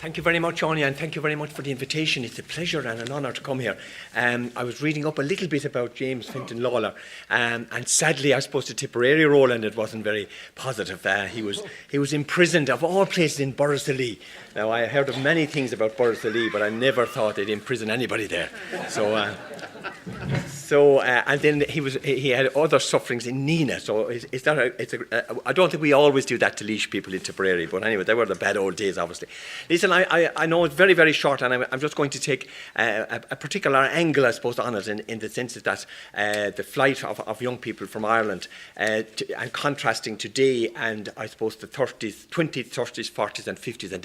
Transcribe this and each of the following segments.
Thank you very much, Anya, and thank you very much for the invitation. It's a pleasure and an honour to come here. I was reading up a little bit about James Fintan Lalor, and sadly, I suppose the Tipperary role in it wasn't very positive. He was imprisoned, of all places, in Borrisoleigh. Now, I heard of many things about Borrisoleigh, but I never thought they'd imprison anybody there. And then he had other sufferings in Nina. So I don't think we always do that to Laois people in Tipperary. But anyway, they were the bad old days, obviously. Listen, I know it's very, very short, and I'm just going to take a particular angle, I suppose, on it, in the sense that the flight of young people from Ireland, and contrasting today and, I suppose, the 30s, 20s, 30s, 40s and 50s, and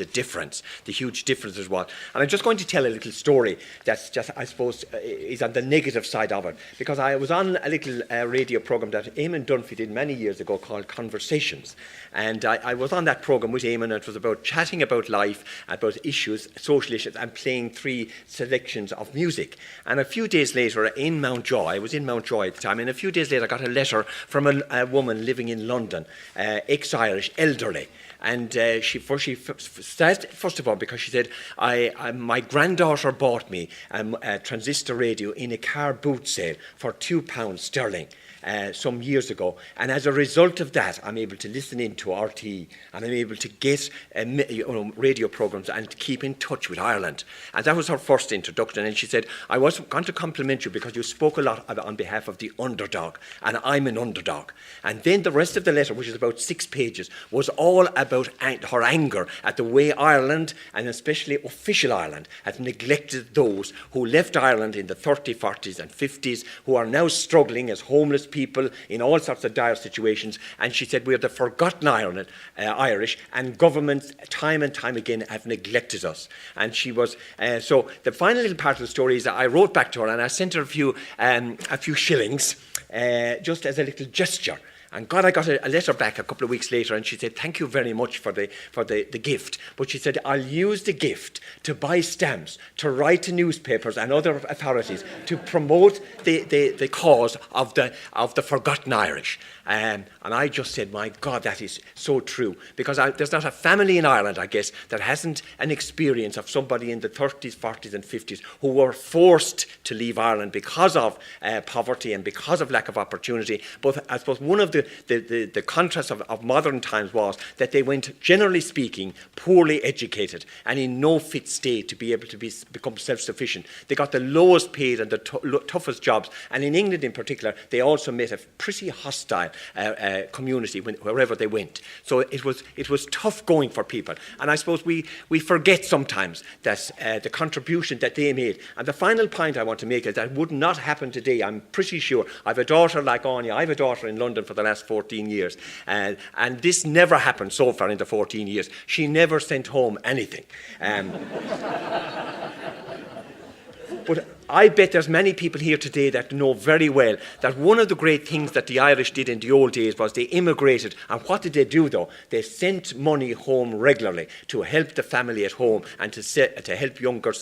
the huge difference as well. And I'm just going to tell a little story that's just, I suppose, is on the negative side of it. Because I was on a little radio programme that Eamon Dunphy did many years ago called Conversations. And I was on that programme with Eamon, and it was about chatting about life, about issues, social issues, and playing 3 selections of music. And a few days later in Mountjoy, I was in Mountjoy at the time, and a few days later I got a letter from a woman living in London, ex-Irish, elderly. And she said, first of all, because she said, my granddaughter bought me a transistor radio in a car boot sale for £2 sterling some years ago. And as a result of that, I'm able to listen in to RTE, and I'm able to get radio programmes and keep in touch with Ireland. And that was her first introduction. And she said, I was going to compliment you because you spoke a lot on behalf of the underdog, and I'm an underdog. And then the rest of the letter, which is about 6 pages, was all about her anger at the way Ireland, and especially official Ireland, had neglected those who left Ireland in the 30s, 40s and 50s, who are now struggling as homeless people in all sorts of dire situations. And she said, we're the forgotten Irish, and governments time and time again have neglected us. And she was, so the final little part of the story is that I wrote back to her and I sent her a few shillings, just as a little gesture. And God, I got a letter back a couple of weeks later, and she said, thank you very much for the gift. But she said, I'll use the gift to buy stamps, to write to newspapers and other authorities to promote the cause of the forgotten Irish. And I just said, my God, that is so true. Because there's not a family in Ireland, I guess, that hasn't an experience of somebody in the 30s, 40s and 50s who were forced to leave Ireland because of poverty and because of lack of opportunity. But I suppose one of the contrasts of modern times was that they went, generally speaking, poorly educated and in no fit state to be able to become self-sufficient. They got the lowest paid and the toughest jobs. And in England in particular, they also met a pretty hostile community wherever they went. So it was tough going for people. And I suppose we forget sometimes that the contribution that they made. And the final point I want to make is that would not happen today. I'm pretty sure. I have a daughter like Anya. I have a daughter in London for the last 14 years. And this never happened so far in the 14 years. She never sent home anything. But I bet there's many people here today that know very well that one of the great things that the Irish did in the old days was they immigrated. And what did they do, though? They sent money home regularly to help the family at home and to help younger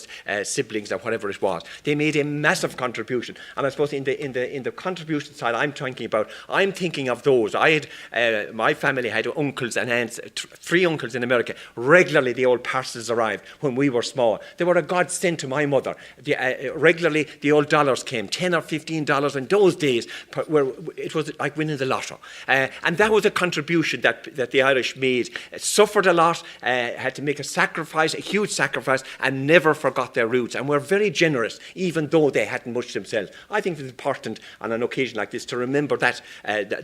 siblings or whatever it was. They made a massive contribution. And I suppose in the contribution side I'm thinking of those. I had my family had uncles and aunts, 3 uncles in America. Regularly the old parcels arrived when we were small. They were a godsend to my mother. Regularly, the old dollars came, $10 or $15 in those days, where it was like winning the lotto. And that was a contribution that the Irish made. Suffered a lot, had to make a huge sacrifice, and never forgot their roots. And were very generous, even though they hadn't much themselves. I think it's important on an occasion like this to remember that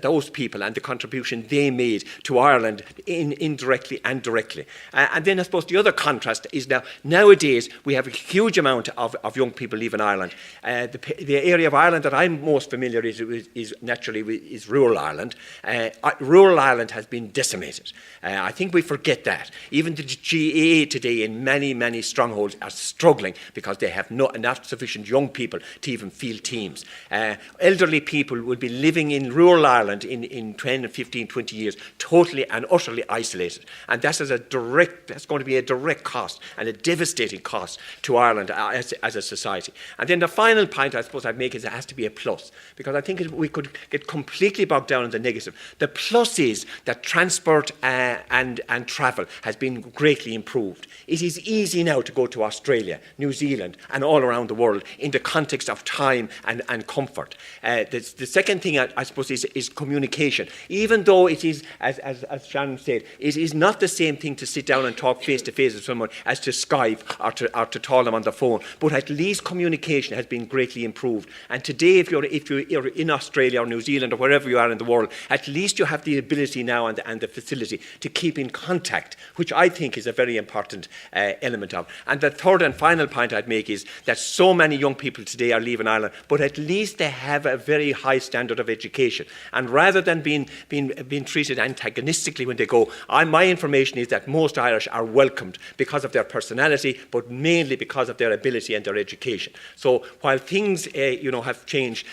those people and the contribution they made to Ireland indirectly and directly. And then I suppose the other contrast is nowadays we have a huge amount of young people leaving Ireland. The area of Ireland that I'm most familiar is naturally rural Ireland. Rural Ireland has been decimated. I think we forget that. Even the GAA today in many, many strongholds are struggling because they have not sufficient young people to even field teams. Elderly people will be living in rural Ireland in 10, 15, 20 years, totally and utterly isolated. And that's going to be a direct cost and a devastating cost to Ireland as a society. And then the final point I suppose I'd make is it has to be a plus, because I think we could get completely bogged down in the negative. The plus is that transport and travel has been greatly improved. It is easy now to go to Australia, New Zealand, and all around the world in the context of time and comfort. The second thing I suppose is communication. Even though it is, as Shannon said, it is not the same thing to sit down and talk face to face with someone as to Skype or to call them on the phone. But at least communication has been greatly improved. And today, if you're in Australia or New Zealand or wherever you are in the world, at least you have the ability now and the facility to keep in contact, which I think is a very important element of. And the third and final point I'd make is that so many young people today are leaving Ireland, but at least they have a very high standard of education. And rather than being treated antagonistically when they go, my information is that most Irish are welcomed because of their personality, but mainly because of their ability and their education. So while things have changed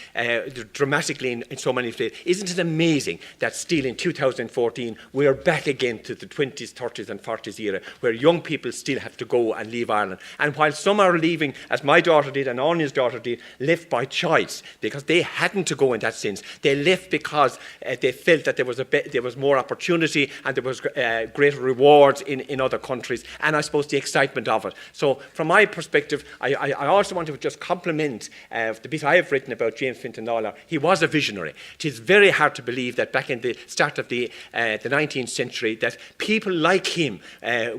dramatically in so many places, isn't it amazing that still in 2014 we are back again to the 20s, 30s and 40s era, where young people still have to go and leave Ireland. And while some are leaving, as my daughter did and Anya's daughter did, left by choice, because they hadn't to go in that sense. They left because they felt that there was more opportunity and there was greater rewards in other countries, and I suppose the excitement of it. So from my perspective, I also want to just compliment the bit I have written about James Fintan Lalor. He was a visionary. It is very hard to believe that back in the start of the 19th century that people like him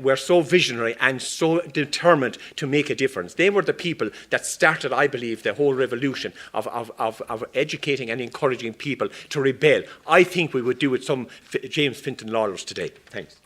were so visionary and so determined to make a difference. They were the people that started, I believe, the whole revolution of educating and encouraging people to rebel. I think we would do with some James Fintan Lalors today. Thanks.